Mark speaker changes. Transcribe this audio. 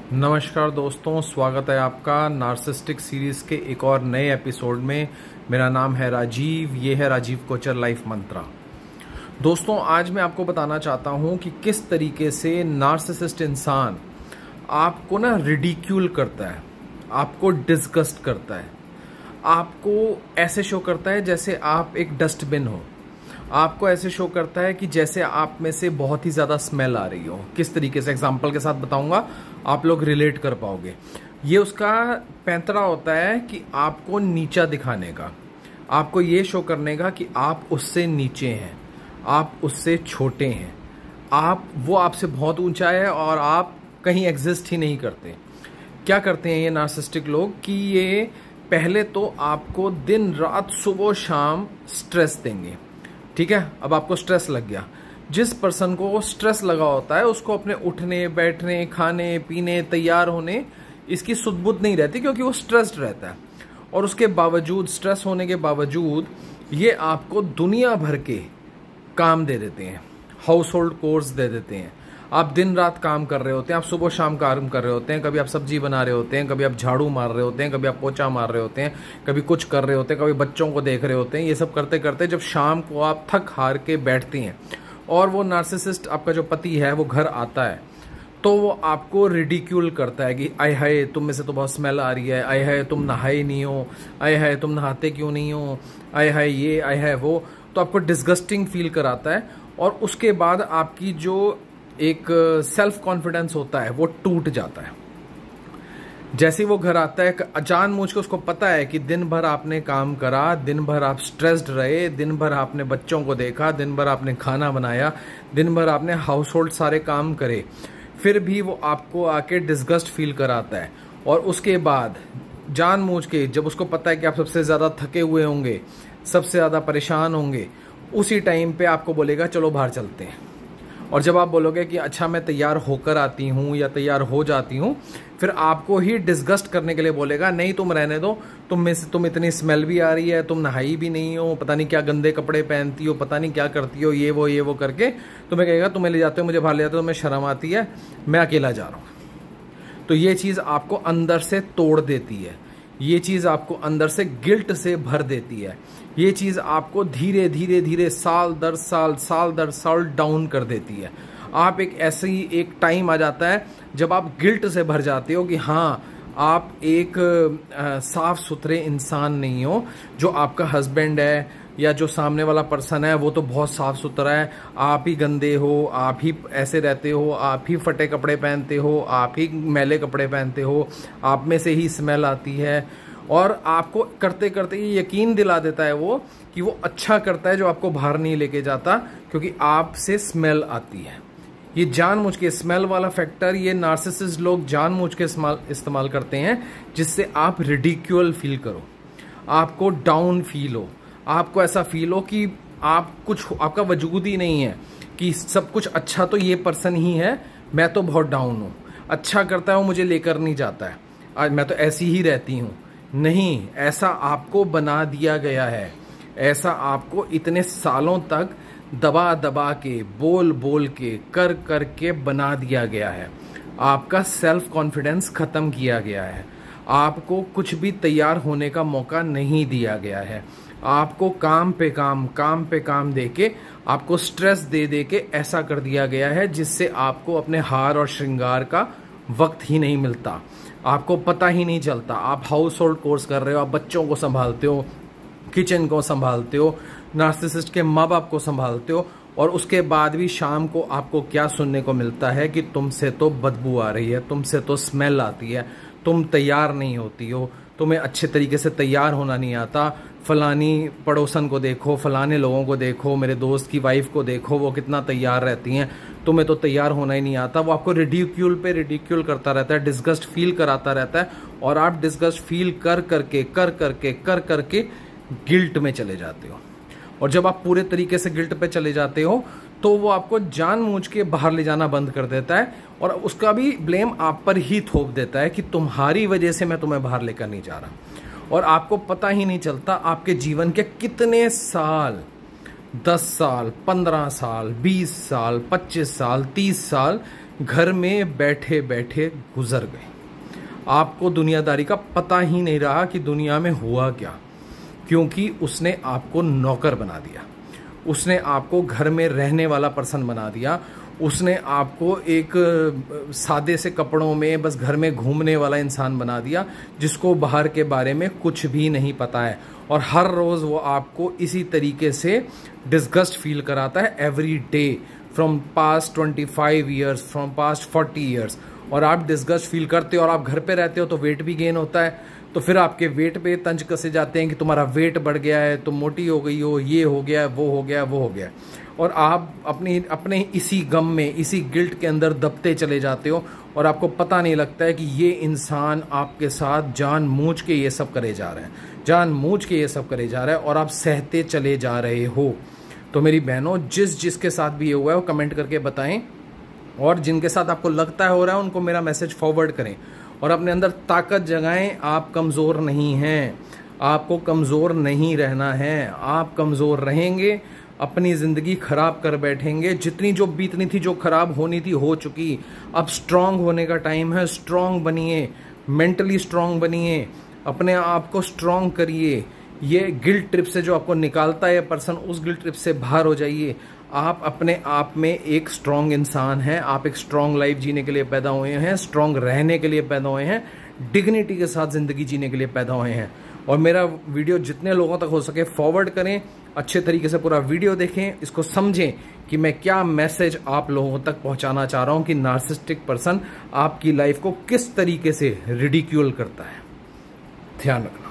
Speaker 1: नमस्कार दोस्तों, स्वागत है आपका नार्सिसिस्टिक सीरीज के एक और नए एपिसोड में। मेरा नाम है राजीव, ये है राजीव कोचर लाइफ मंत्रा। दोस्तों, आज मैं आपको बताना चाहता हूँ कि किस तरीके से नार्सिसिस्ट इंसान आपको रिडिक्यूल करता है, आपको डिस्गस्ट करता है, आपको ऐसे शो करता है जैसे आप एक डस्टबिन हो, आपको ऐसे शो करता है कि जैसे आप में से बहुत ही ज़्यादा स्मेल आ रही हो। किस तरीके से एग्जांपल के साथ बताऊंगा, आप लोग रिलेट कर पाओगे। ये उसका पैंतरा होता है कि आपको नीचा दिखाने का, आपको ये शो करने का कि आप उससे नीचे हैं, आप उससे छोटे हैं, वो आपसे बहुत ऊंचा है और आप कहीं एग्जिस्ट ही नहीं करते। क्या करते हैं ये नार्सिसिस्टिक लोग कि ये पहले तो आपको दिन रात सुबह शाम स्ट्रेस देंगे। ठीक है, अब आपको स्ट्रेस लग गया। जिस पर्सन को स्ट्रेस लगा होता है उसको अपने उठने बैठने खाने पीने तैयार होने इसकी सुध बुध नहीं रहती, क्योंकि वो स्ट्रेस्ड रहता है। और उसके बावजूद, स्ट्रेस होने के बावजूद, ये आपको दुनिया भर के काम दे देते हैं, हाउस होल्ड कोर्स दे देते हैं। आप दिन रात काम कर रहे होते हैं, आप सुबह शाम काम कर रहे होते हैं, कभी आप सब्जी बना रहे होते हैं, कभी आप झाड़ू मार रहे होते हैं, कभी आप पोछा मार रहे होते हैं, कभी कुछ कर रहे होते हैं, कभी बच्चों को देख रहे होते हैं। ये सब करते करते जब शाम को आप थक हार के बैठती हैं और वो नार्सिसिस्ट आपका जो पति है वो घर आता है, तो वो आपको रिडिक्यूल करता है कि आय हाय तुम में से तो बहुत स्मेल आ रही है, आय हाय तुम नहाए नहीं हो, आय हाय तुम नहाते क्यों नहीं हो, आय हाय ये आय हाय वो। तो आपको डिस्गस्टिंग फील कराता है और उसके बाद आपकी जो एक सेल्फ कॉन्फिडेंस होता है वो टूट जाता है। जैसे ही वो घर आता है, जानबूझ के उसको पता है कि दिन भर आपने काम करा, दिन भर आप स्ट्रेस्ड रहे, दिन भर आपने बच्चों को देखा, दिन भर आपने खाना बनाया, दिन भर आपने हाउस होल्ड सारे काम करे, फिर भी वो आपको आके डिस्गस्ट फील कराता है। और उसके बाद जानबूझ के, जब उसको पता है कि आप सबसे ज़्यादा थके हुए होंगे, सबसे ज़्यादा परेशान होंगे, उसी टाइम पे आपको बोलेगा चलो बाहर चलते हैं। और जब आप बोलोगे कि अच्छा मैं तैयार होकर आती हूँ या तैयार हो जाती हूँ, फिर आपको ही डिस्गस्ट करने के लिए बोलेगा नहीं तुम रहने दो, तुम इतनी स्मेल भी आ रही है, तुम नहाई भी नहीं हो, पता नहीं क्या गंदे कपड़े पहनती हो, पता नहीं क्या करती हो, ये वो करके तुम्हें कहेगा तुम्हें ले जाते हो, मुझे बाहर ले जाते हो, तुम्हें शर्म आती है, मैं अकेला जा रहा हूँ। तो ये चीज़ आपको अंदर से तोड़ देती है, ये चीज़ आपको अंदर से गिल्ट से भर देती है, ये चीज़ आपको धीरे धीरे धीरे साल दर साल डाउन कर देती है। आप ऐसे ही एक टाइम आ जाता है जब आप गिल्ट से भर जाते हो कि हाँ आप एक साफ सुथरे इंसान नहीं हो। जो आपका हस्बैंड है या जो सामने वाला पर्सन है वो तो बहुत साफ सुथरा है, आप ही गंदे हो, आप ही ऐसे रहते हो, आप ही फटे कपड़े पहनते हो, आप ही मैले कपड़े पहनते हो, आप में से ही स्मेल आती है। और आपको करते करते ये यकीन दिला देता है वो कि वो अच्छा करता है जो आपको बाहर नहीं लेके जाता, क्योंकि आपसे स्मेल आती है। ये जानबूझ के स्मेल वाला फैक्टर ये नार्सिसिस्ट लोग जानबूझ के इस्तेमाल करते हैं, जिससे आप रिडिक्यूल फील करो, आपको डाउन फील हो, आपको ऐसा फील हो कि आपका वजूद ही नहीं है, कि सब कुछ अच्छा तो ये पर्सन ही है, मैं तो बहुत डाउन हूँ, अच्छा करता है वो मुझे लेकर नहीं जाता है, आज मैं तो ऐसी ही रहती हूँ। नहीं, ऐसा आपको बना दिया गया है, ऐसा आपको इतने सालों तक दबा दबा के, बोल बोल के, कर कर के बना दिया गया है। आपका सेल्फ कॉन्फिडेंस खत्म किया गया है, आपको कुछ भी तैयार होने का मौका नहीं दिया गया है, आपको काम पे काम दे के, आपको स्ट्रेस दे दे के ऐसा कर दिया गया है जिससे आपको अपने हार और श्रृंगार का वक्त ही नहीं मिलता, आपको पता ही नहीं चलता। आप हाउस होल्ड कोर्स कर रहे हो, आप बच्चों को संभालते हो, किचन को संभालते हो, नार्सिसिस्ट के माँ बाप को संभालते हो, और उसके बाद भी शाम को आपको क्या सुनने को मिलता है कि तुमसे तो बदबू आ रही है, तुमसे तो स्मेल आती है, तुम तैयार नहीं होती हो, तुम्हें अच्छे तरीके से तैयार होना नहीं आता, फलानी पड़ोसन को देखो, फलाने लोगों को देखो, मेरे दोस्त की वाइफ को देखो, वो कितना तैयार रहती हैं, तुम्हें तो तैयार होना ही नहीं आता। वो आपको रिडिक्यूल करता रहता है, डिस्गस्ट फील कराता रहता है, और आप डिस्गस्ट फील कर करके गिल्ट में चले जाते हो। और जब आप पूरे तरीके से गिल्ट पे चले जाते हो तो वो आपको जानबूझ के बाहर ले जाना बंद कर देता है, और उसका भी ब्लेम आप पर ही थोप देता है कि तुम्हारी वजह से मैं तुम्हें बाहर लेकर नहीं जा रहा। और आपको पता ही नहीं चलता आपके जीवन के कितने साल, 10 साल, 15 साल, 20 साल, 25 साल, 30 साल घर में बैठे बैठे गुजर गए। आपको दुनियादारी का पता ही नहीं रहा कि दुनिया में हुआ क्या, क्योंकि उसने आपको नौकर बना दिया, उसने आपको घर में रहने वाला पर्सन बना दिया, उसने आपको एक सादे से कपड़ों में बस घर में घूमने वाला इंसान बना दिया, जिसको बाहर के बारे में कुछ भी नहीं पता है। और हर रोज वो आपको इसी तरीके से डिस्गस्ट फील कराता है every day, from past 25 years, from past 40 years. और आप डिस्गस्ट फील करते हो और आप घर पे रहते हो तो वेट भी गेन होता है, तो फिर आपके वेट पे तंज कसे जाते हैं कि तुम्हारा वेट बढ़ गया है, तुम मोटी हो गई हो, ये हो गया, वो हो गया, वो हो गया। और आप अपने इसी गम में, इसी गिल्ट के अंदर दबते चले जाते हो और आपको पता नहीं लगता है कि ये इंसान आपके साथ जानबूझ के ये सब करे जा रहे हैं, जानबूझ के ये सब करे जा रहा है और आप सहते चले जा रहे हो। तो मेरी बहनों, जिसके साथ भी ये हुआ है वो कमेंट करके बताएं, और जिनके साथ आपको लगता है हो रहा है उनको मेरा मैसेज फॉरवर्ड करें और अपने अंदर ताकत जगाएं। आप कमज़ोर नहीं हैं, आपको कमज़ोर नहीं रहना है। आप कमज़ोर रहेंगे, अपनी ज़िंदगी ख़राब कर बैठेंगे। जितनी जो बीतनी थी, जो ख़राब होनी थी, हो चुकी। अब स्ट्रांग होने का टाइम है। स्ट्रांग बनिए, मेंटली स्ट्रांग बनिए, अपने आप को स्ट्रांग करिए। ये गिल्ट ट्रिप से जो आपको निकालता है पर्सन, उस गिल्ट ट्रिप से बाहर हो जाइए। आप अपने आप में एक स्ट्रांग इंसान हैं, आप एक स्ट्रांग लाइफ जीने के लिए पैदा हुए हैं, स्ट्रांग रहने के लिए पैदा हुए हैं, डिग्निटी के साथ ज़िंदगी जीने के लिए पैदा हुए हैं। और मेरा वीडियो जितने लोगों तक हो सके फॉरवर्ड करें, अच्छे तरीके से पूरा वीडियो देखें, इसको समझें कि मैं क्या मैसेज आप लोगों तक पहुंचाना चाह रहा हूं कि नार्सिसिस्टिक पर्सन आपकी लाइफ को किस तरीके से रिडिक्यूल करता है। ध्यान रखना।